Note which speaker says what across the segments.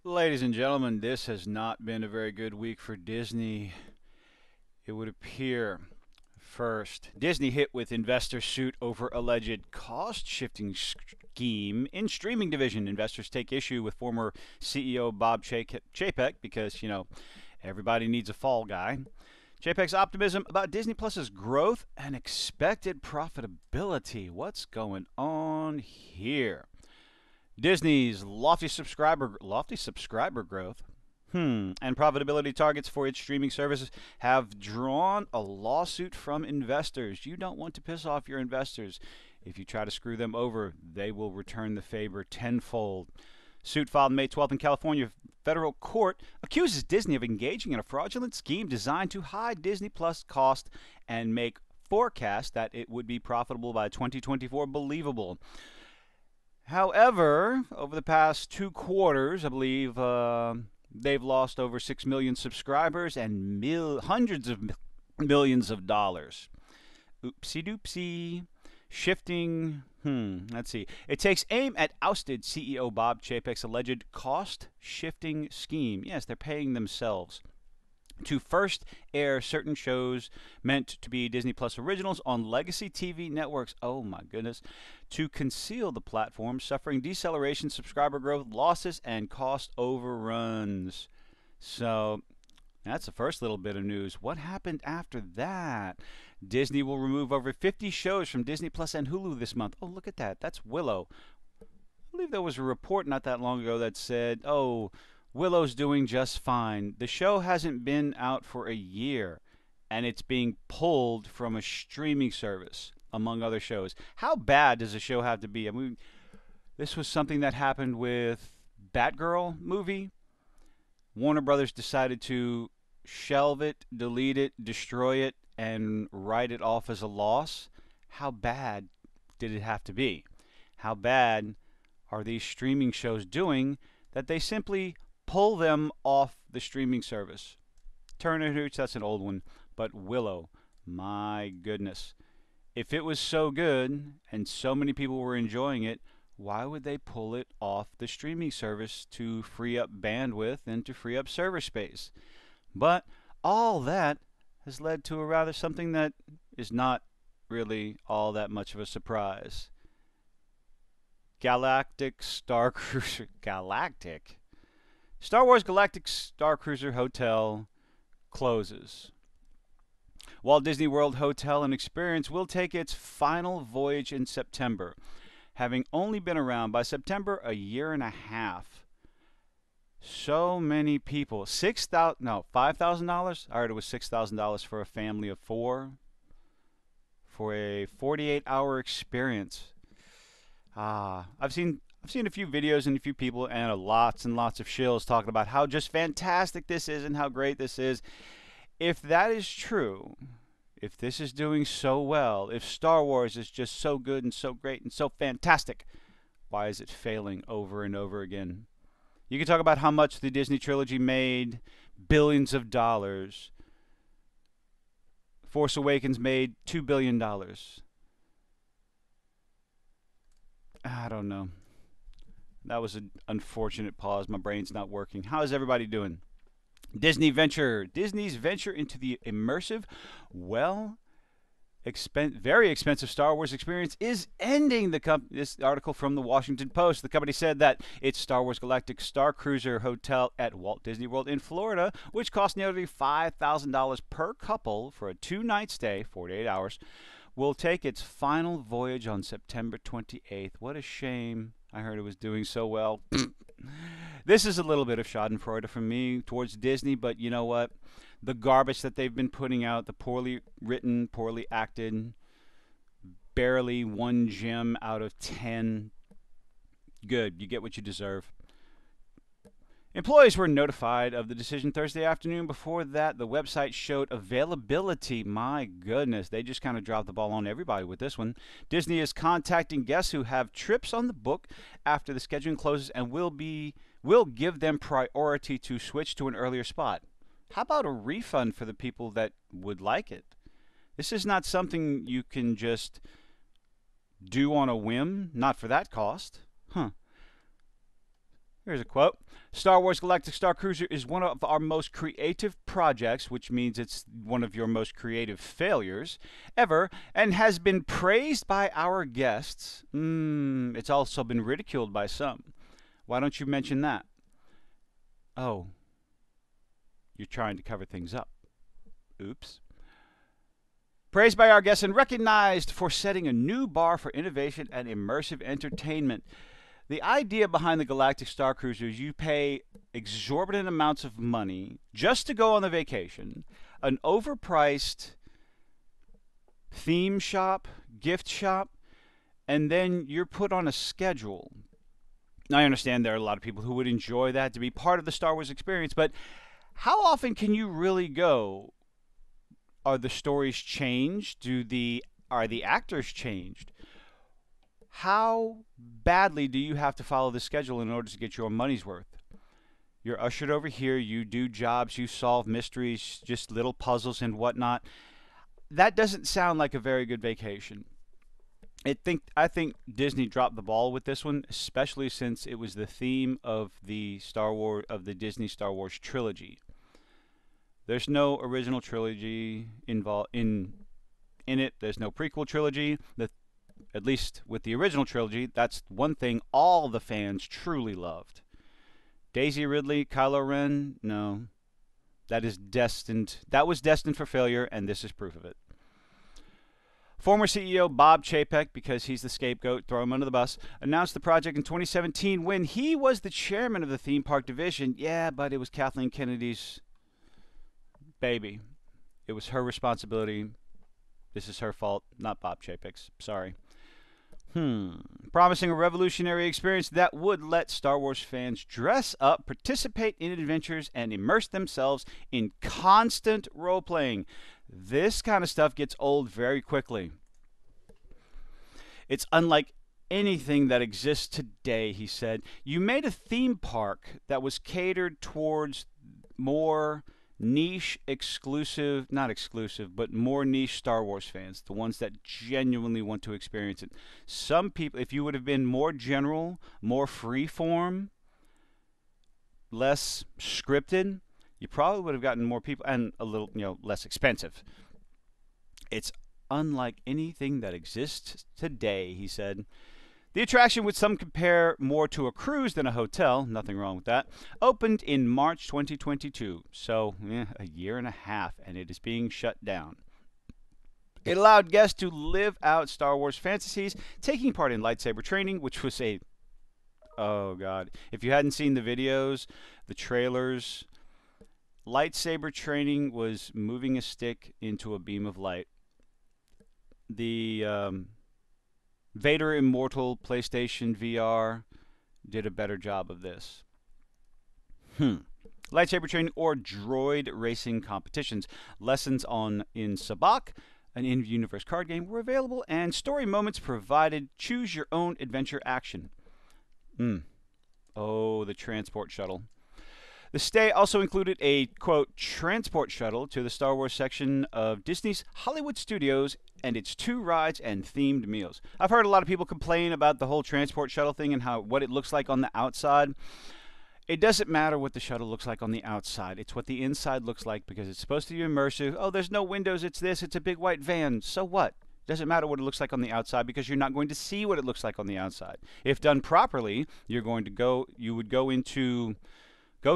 Speaker 1: Ladies and gentlemen, this has not been a very good week for Disney. It would appear. First, Disney hit with investor suit over alleged cost shifting scheme in streaming division. Investors take issue with former CEO Bob Chapek because, everybody needs a fall guy. Chapek's optimism about Disney Plus's growth and expected profitability. What's going on here? Disney's lofty subscriber growth and profitability targets for its streaming services have drawn a lawsuit from investors. You don't want to piss off your investors. If you try to screw them over, they will return the favor tenfold. Suit filed May 12th in California federal court accuses Disney of engaging in a fraudulent scheme designed to hide Disney Plus cost and make forecasts that it would be profitable by 2024 believable. However, over the past 2 quarters, I believe they've lost over 6 million subscribers and hundreds of millions of dollars. Oopsie doopsie. Shifting, let's see. It takes aim at ousted CEO Bob Chapek's alleged cost shifting scheme. Yes, they're paying themselves to first air certain shows meant to be Disney Plus originals on legacy TV networks. Oh my goodness. To conceal the platform suffering deceleration, subscriber growth, losses, and cost overruns. So that's the first little bit of news. What happened after that? Disney will remove over 50 shows from Disney Plus and Hulu this month. Oh, look at that. That's Willow. I believe there was a report not that long ago that said, oh, Willow's doing just fine. The show hasn't been out for a year, and it's being pulled from a streaming service, among other shows. How bad does a show have to be? I mean, this was something that happened with Batgirl movie. Warner Brothers decided to shelve it, delete it, destroy it, and write it off as a loss. How bad did it have to be? How bad are these streaming shows doing that they simply pull them off the streaming service? Turner Hooch, that's an old one, but Willow, my goodness. If it was so good and so many people were enjoying it, why would they pull it off the streaming service to free up bandwidth and to free up server space? But all that has led to something that is not really all that much of a surprise. Galactic Star Cruiser. Galactic? Star Wars Galactic Star Cruiser Hotel closes. Walt Disney World Hotel and Experience will take its final voyage in September, having only been around by September a year and a half. So many people. $5,000? I heard it was $6,000 for a family of 4 for a 48-hour experience. I've seen a few videos and a few people and lots and lots of shills talking about how just fantastic this is and how great this is. If that is true, if this is doing so well, if Star Wars is just so good and so great and so fantastic, why is it failing over and over again? You can talk about how much the Disney trilogy made, billions of dollars. Force Awakens made $2 billion. I don't know. That was an unfortunate pause. My brain's not working. How is everybody doing? Disney's venture into the immersive, very expensive Star Wars experience is ending. This article from the Washington Post. The company said that its Star Wars Galactic Star Cruiser Hotel at Walt Disney World in Florida, which cost nearly $5,000 per couple for a 2-night stay, 48 hours, will take its final voyage on September 28th. What a shame. I heard it was doing so well. This is a little bit of schadenfreude from me towards Disney, but you know what? The garbage that they've been putting out, the poorly written, poorly acted, barely 1 gem out of 10. Good. You get what you deserve. Employees were notified of the decision Thursday afternoon. Before that, the website showed availability. My goodness, they just kind of dropped the ball on everybody with this one. Disney is contacting guests who have trips on the book after the scheduling closes and will give them priority to switch to an earlier spot. How about a refund for the people that would like it? This is not something you can just do on a whim, not for that cost. Here's a quote. Star Wars Galactic Star Cruiser is one of our most creative projects, which means it's one of your most creative failures ever, and has been praised by our guests. It's also been ridiculed by some. Why don't you mention that? Oh, you're trying to cover things up. Oops. Praised by our guests and recognized for setting a new bar for innovation and immersive entertainment. The idea behind the Galactic Star Cruiser is you pay exorbitant amounts of money just to go on the vacation, an overpriced theme shop, gift shop, and then you're put on a schedule. Now, I understand there are a lot of people who would enjoy that to be part of the Star Wars experience, but how often can you really go? Are the stories changed? Are the actors changed? How badly do you have to follow the schedule in order to get your money's worth? You're ushered over here, you do jobs, you solve mysteries, just little puzzles and whatnot. That doesn't sound like a very good vacation. I think Disney dropped the ball with this one, especially since it was the theme of the Disney Star Wars trilogy. There's no original trilogy involved in it. There's no prequel trilogy. At least with the original trilogy, that's one thing all the fans truly loved. Daisy Ridley, Kylo Ren, no. That was destined for failure, and this is proof of it. Former CEO Bob Chapek, because he's the scapegoat, throw him under the bus, announced the project in 2017 when he was the chairman of the theme park division. Yeah, but it was Kathleen Kennedy's baby. It was her responsibility. This is her fault, not Bob Chapek's. Sorry. Promising a revolutionary experience that would let Star Wars fans dress up, participate in adventures, and immerse themselves in constant role-playing. This kind of stuff gets old very quickly. It's unlike anything that exists today, he said. You made a theme park that was catered towards more niche, not exclusive, but more niche Star Wars fans, the ones that genuinely want to experience it. Some people, if you would have been more general, more free-form, less scripted, you probably would have gotten more people and a little, less expensive. It's unlike anything that exists today, he said. The attraction, which some compare more to a cruise than a hotel, nothing wrong with that, opened in March 2022, so a year and a half, and it is being shut down. It allowed guests to live out Star Wars fantasies, taking part in lightsaber training, which was oh god, if you hadn't seen the videos, the trailers, lightsaber training was moving a stick into a beam of light. The Vader Immortal PlayStation VR did a better job of this. Lightsaber training or droid racing competitions. Lessons in Sabacc, an in-universe card game, were available, and story moments provided choose your own adventure action. Oh, the transport shuttle. The stay also included a, quote, transport shuttle to the Star Wars section of Disney's Hollywood Studios and its 2 rides and themed meals. I've heard a lot of people complain about the whole transport shuttle thing and what it looks like on the outside. It doesn't matter what the shuttle looks like on the outside. It's what the inside looks like because it's supposed to be immersive. Oh, there's no windows. It's a big white van. So what? It doesn't matter what it looks like on the outside because you're not going to see what it looks like on the outside. If done properly, you would go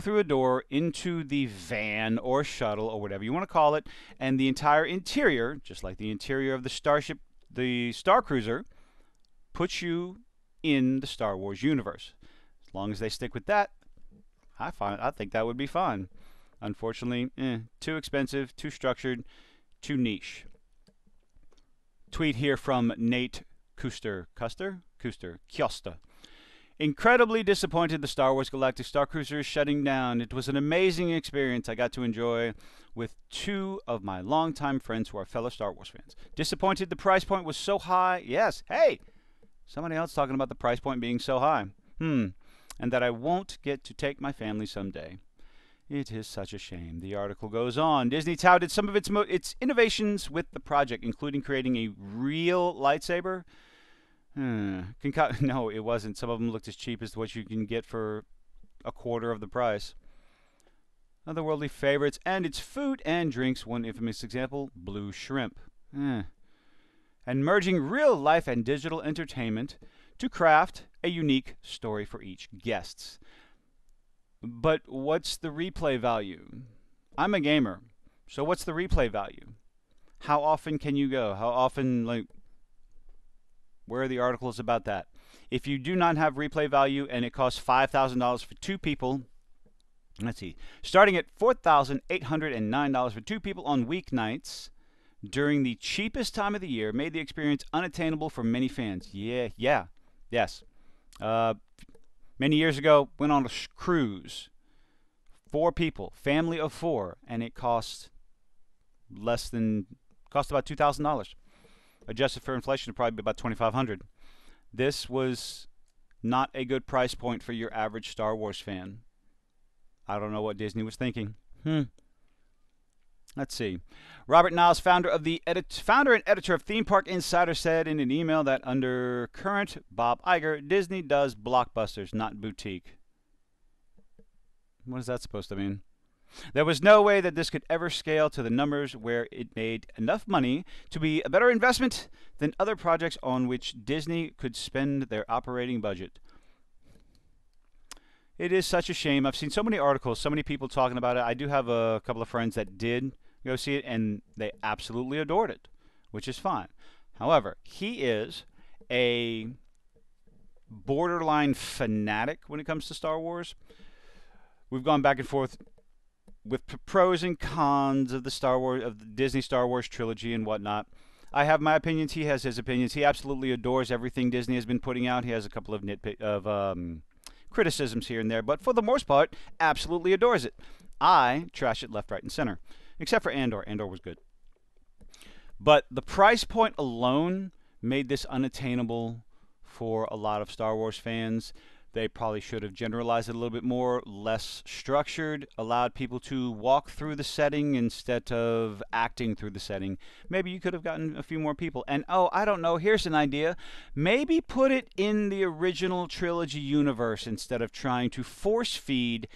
Speaker 1: through a door into the van or shuttle or whatever you want to call it, and the entire interior, just like the interior of the starship, the Star Cruiser, puts you in the Star Wars universe. As long as they stick with that, I think that would be fun. Unfortunately, too expensive, too structured, too niche. Tweet here from Nate Kuster. Incredibly disappointed the Star Wars Galactic Star Cruiser is shutting down. It was an amazing experience I got to enjoy with 2 of my longtime friends who are fellow Star Wars fans. Disappointed the price point was so high. Yes, hey, somebody else talking about the price point being so high. And that I won't get to take my family someday. It is such a shame. The article goes on. Disney touted some of its innovations with the project, including creating a real lightsaber. No, it wasn't. Some of them looked as cheap as what you can get for a quarter of the price. Otherworldly favorites and its food and drinks. One infamous example, blue shrimp. And merging real life and digital entertainment to craft a unique story for each guest. But what's the replay value? I'm a gamer, so what's the replay value? How often can you go? How often, like, where are the articles about that? If you do not have replay value and it costs $5,000 for two people, let's see, starting at $4,809 for two people on weeknights during the cheapest time of the year, made the experience unattainable for many fans. Yes. Many years ago, went on a cruise. 4 people, family of 4, and it cost about $2,000. Adjusted for inflation, it'd probably be about $2,500. This was not a good price point for your average Star Wars fan. I don't know what Disney was thinking. Let's see. Robert Niles, founder and editor of Theme Park Insider, said in an email that under current Bob Iger, Disney does blockbusters, not boutique. What is that supposed to mean? There was no way that this could ever scale to the numbers where it made enough money to be a better investment than other projects on which Disney could spend their operating budget. It is such a shame. I've seen so many articles, so many people talking about it. I do have a couple of friends that did go see it, and they absolutely adored it, which is fine. However, he is a borderline fanatic when it comes to Star Wars. We've gone back and forth with pros and cons of the Disney Star Wars trilogy and whatnot. I have my opinions. He has his opinions. He absolutely adores everything Disney has been putting out. He has a couple of criticisms here and there, but for the most part, absolutely adores it. I trash it left, right, and center, except for Andor. Andor was good. But the price point alone made this unattainable for a lot of Star Wars fans. They probably should have generalized it a little bit more, less structured, allowed people to walk through the setting instead of acting through the setting. Maybe you could have gotten a few more people. And, I don't know, here's an idea. Maybe put it in the original trilogy universe instead of trying to force feed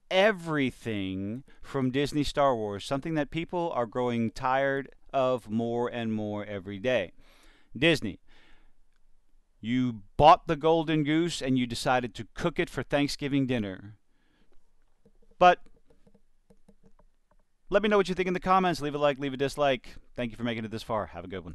Speaker 1: everything from Disney Star Wars, something that people are growing tired of more and more every day. Disney. You bought the golden goose and you decided to cook it for Thanksgiving dinner. But let me know what you think in the comments. Leave a like, leave a dislike. Thank you for making it this far. Have a good one.